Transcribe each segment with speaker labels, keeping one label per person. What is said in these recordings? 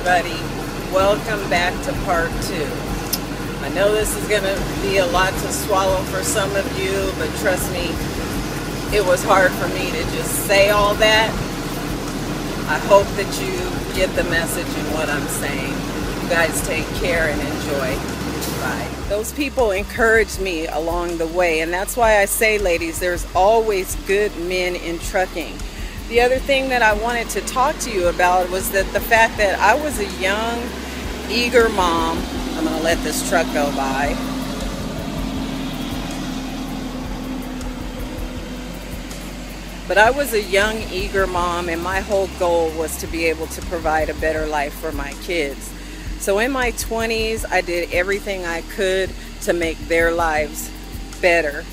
Speaker 1: everybody. Welcome back to part 2. I know this is going to be a lot to swallow for some of you, but trust me, it was hard for me to just say all that. I hope that you get the message in what I'm saying. You guys take care and enjoy. Bye. Those people encouraged me along the way, and that's why I say, ladies, there's always good men in trucking. The other thing that I wanted to talk to you about was that the fact that I was a young, eager mom. I'm going to let this truck go by. But I was a young, eager mom, and my whole goal was to be able to provide a better life for my kids. So in my 20s, I did everything I could to make their lives better.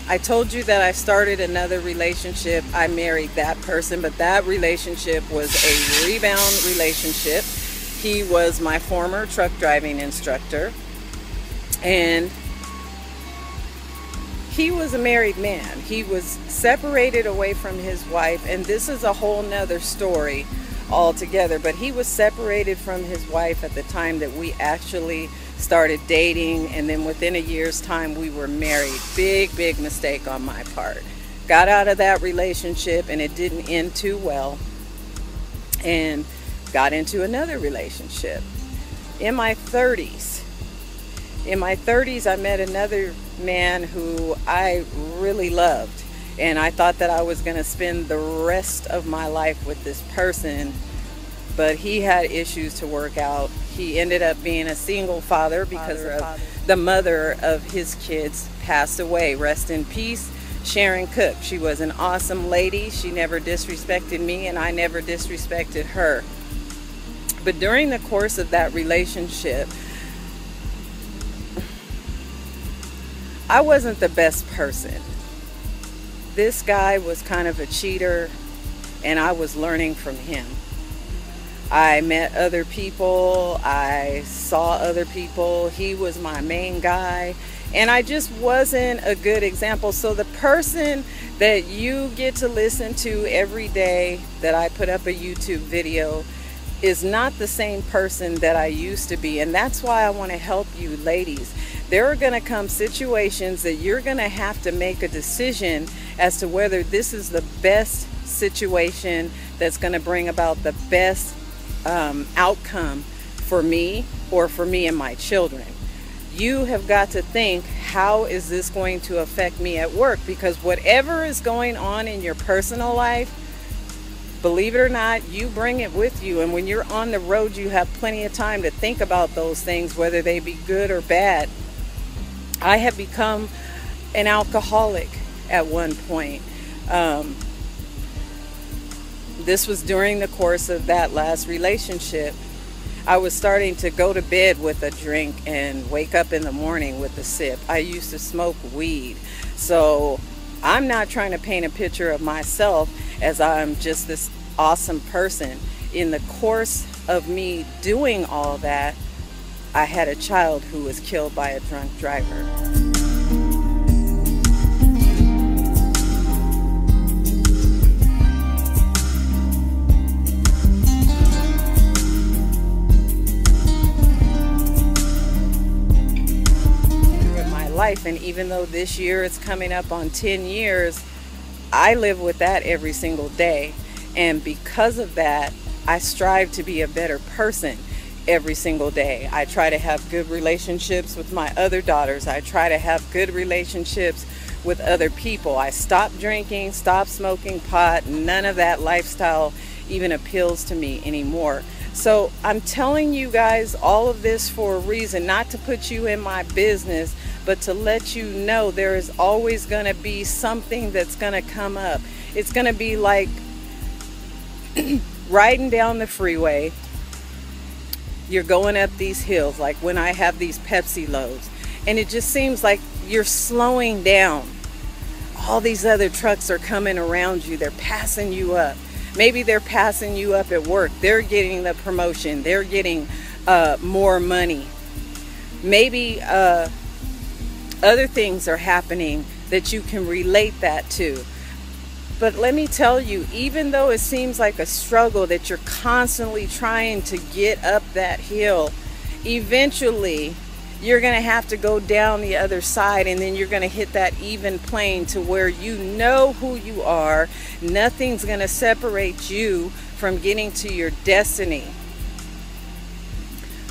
Speaker 1: I told you that I started another relationship. I married that person, but that relationship was a rebound relationship. He was my former truck driving instructor, and he was a married man. He was separated away from his wife, and this is a whole nother story altogether, but he was separated from his wife at the time that we actually started dating, and then within a year's time we were married. Big mistake on my part. Got out of that relationship and it didn't end too well, and got into another relationship. In my 30s I met another man who I really loved, and I thought that I was going to spend the rest of my life with this person, but he had issues to work out. He ended up being a single father because the mother of his kids passed away. Rest in peace, Sharon Cook. She was an awesome lady. She never disrespected me, and I never disrespected her. But during the course of that relationship, I wasn't the best person. This guy was kind of a cheater, and I was learning from him. I met other people, I saw other people, he was my main guy, and I just wasn't a good example. So the person that you get to listen to every day that I put up a YouTube video is not the same person that I used to be, and that's why I want to help you ladies. There are going to come situations that you're going to have to make a decision as to whether this is the best situation that's going to bring about the best outcome for me or for me and my children. You have got to think, how is this going to affect me at work? Because whatever is going on in your personal life, believe it or not, you bring it with you. And when you're on the road, you have plenty of time to think about those things, whether they be good or bad. I have become an alcoholic at one point. This was during the course of that last relationship. I was starting to go to bed with a drink and wake up in the morning with a sip. I used to smoke weed. So I'm not trying to paint a picture of myself as I'm just this awesome person. In the course of me doing all that, I had a child who was killed by a drunk driver. Life, and even though this year is coming up on 10 years, I live with that every single day, and because of that, I strive to be a better person every single day. I try to have good relationships with my other daughters. I try to have good relationships with other people. I stopped drinking, stopped smoking pot. None of that lifestyle even appeals to me anymore. So I'm telling you guys all of this for a reason, not to put you in my business, but to let you know there is always going to be something that's going to come up. It's going to be like riding down the freeway. You're going up these hills, like when I have these Pepsi loads, and it just seems like you're slowing down. All these other trucks are coming around you. They're passing you up. Maybe they're passing you up at work. They're getting the promotion. They're getting more money. Maybe other things are happening that you can relate that to. But let me tell you, even though it seems like a struggle that you're constantly trying to get up that hill, eventually you're going to have to go down the other side, and then you're going to hit that even plane to where you know who you are. Nothing's going to separate you from getting to your destiny.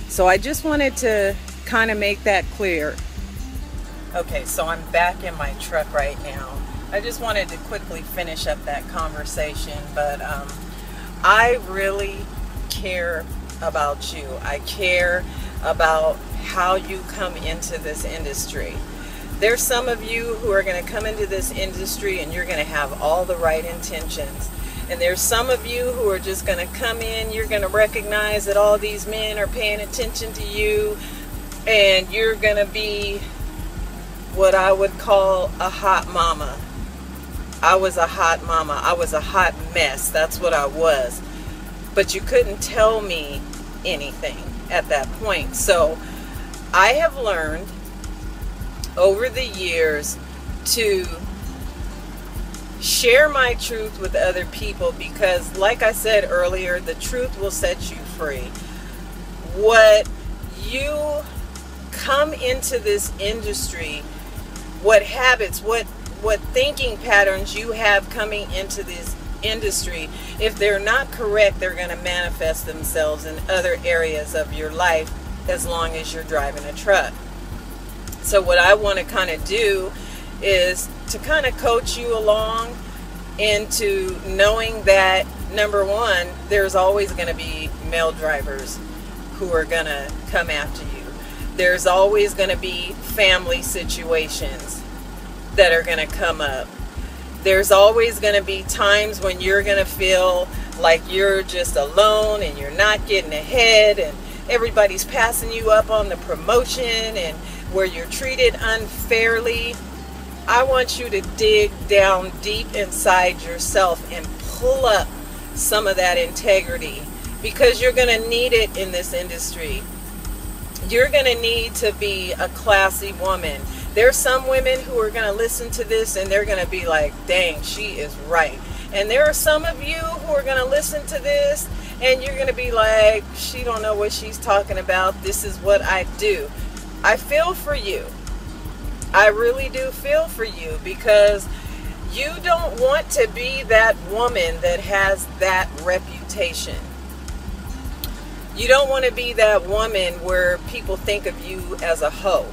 Speaker 1: So I just wanted to kind of make that clear. Okay, so I'm back in my truck right now. I just wanted to quickly finish up that conversation, but I really care about you. I care about how you come into this industry. There's some of you who are going to come into this industry and you're going to have all the right intentions. And there's some of you who are just going to come in, you're going to recognize that all these men are paying attention to you, and you're going to be what I would call a hot mama. I was a hot mama. I was a hot mess. That's what I was. But you couldn't tell me anything at that point. So I have learned over the years to share my truth with other people, because like I said earlier, the truth will set you free. What you come into this industry, what habits, what thinking patterns you have coming into this industry, if they're not correct, they're going to manifest themselves in other areas of your life as long as you're driving a truck. So what I want to kind of do is to kind of coach you along into knowing that, number one, there's always going to be male drivers who are going to come after you. There's always going to be family situations that are going to come up. There's always going to be times when you're going to feel like you're just alone and you're not getting ahead, and everybody's passing you up on the promotion, and where you're treated unfairly. I want you to dig down deep inside yourself and pull up some of that integrity, because you're going to need it in this industry. You're going to need to be a classy woman. There's some women who are going to listen to this and they're going to be like, dang, she is right. And there are some of you who are going to listen to this and you're going to be like, she don't know what she's talking about. This is what I do. I feel for you. I really do feel for you, because you don't want to be that woman that has that reputation. You don't want to be that woman where people think of you as a hoe.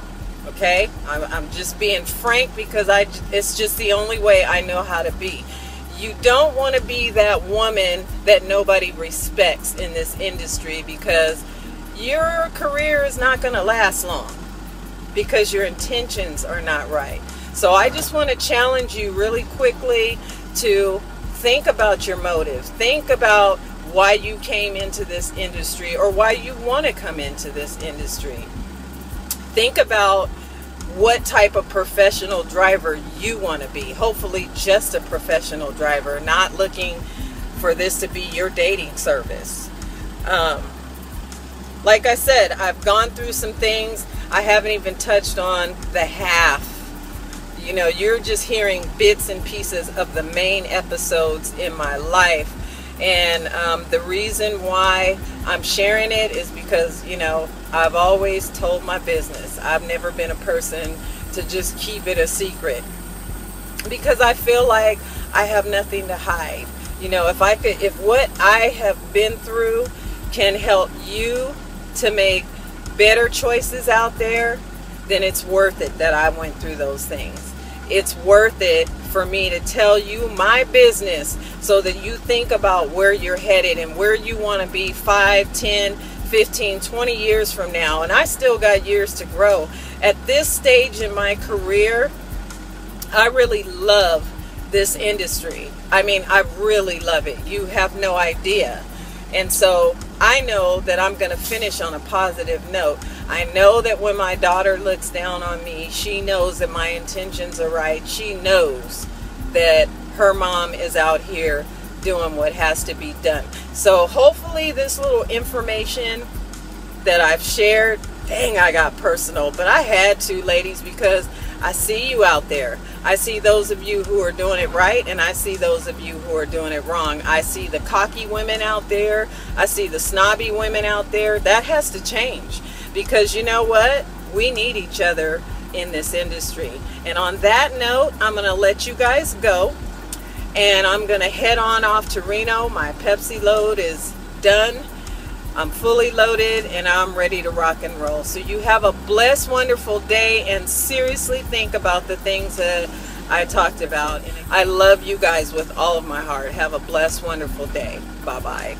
Speaker 1: Okay? I'm just being frank, because it's just the only way I know how to be. You don't want to be that woman that nobody respects in this industry, because your career is not going to last long, because your intentions are not right. So I just want to challenge you really quickly to think about your motives. Think about why you came into this industry, or why you want to come into this industry. Think about what type of professional driver you want to be. Hopefully just a professional driver, not looking for this to be your dating service. Like I said, I've gone through some things. I haven't even touched on the half. You know, you're just hearing bits and pieces of the main episodes in my life. And the reason why I'm sharing it is because, you know, I've always told my business. I've never been a person to just keep it a secret, because I feel like I have nothing to hide. You know, if what I have been through can help you to make better choices out there, then it's worth it that I went through those things. It's worth it for me to tell you my business, so that you think about where you're headed and where you want to be 5, 10, 15, 20 years from now. And I still got years to grow. At this stage in my career, I really love this industry. I mean, I really love it. You have no idea. And so I know that I'm going to finish on a positive note. I know that when my daughter looks down on me, she knows that my intentions are right. She knows that her mom is out here doing what has to be done. So hopefully this little information that I've shared, dang, I got personal, but I had to, ladies, because I see you out there. I see those of you who are doing it right, and I see those of you who are doing it wrong. I see the cocky women out there. I see the snobby women out there. That has to change, because you know what? We need each other in this industry. And on that note, I'm going to let you guys go, and I'm going to head on off to Reno. My Pepsi load is done. I'm fully loaded and I'm ready to rock and roll. So you have a blessed, wonderful day, and seriously think about the things that I talked about. I love you guys with all of my heart. Have a blessed, wonderful day. Bye-bye.